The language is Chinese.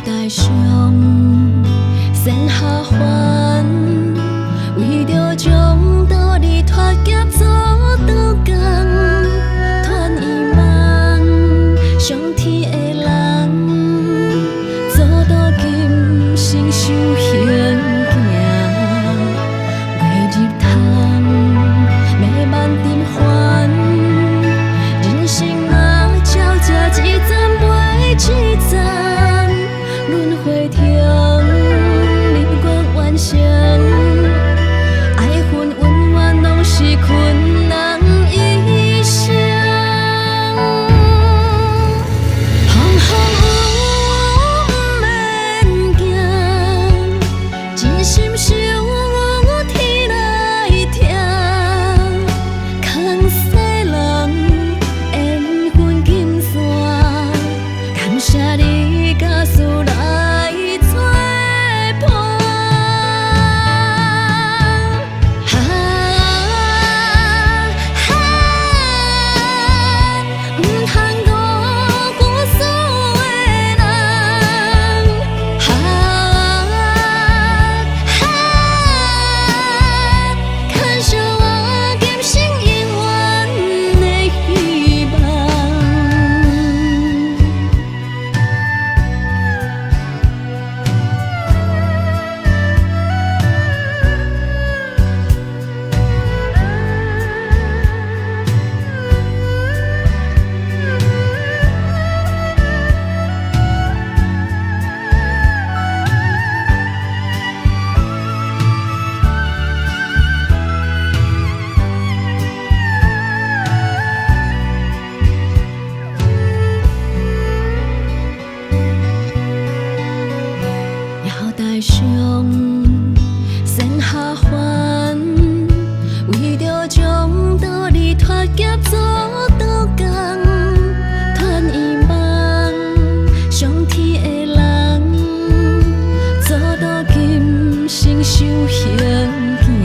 台上仙下凡，为着将道理脱劫做刀工，传伊梦上天的人，做到今生修行行，月入窗，每晚沉烦，人生啊，照这一站袂一站。轮回中，日月完成，爱恨恩怨拢是困难一生。风雨不免惊，真心受天来疼，空世人缘分金线，感谢你甲思来。台上仙下凡，为着将道理脱劫做刀工，传伊梦上天的人，做到今生修行行。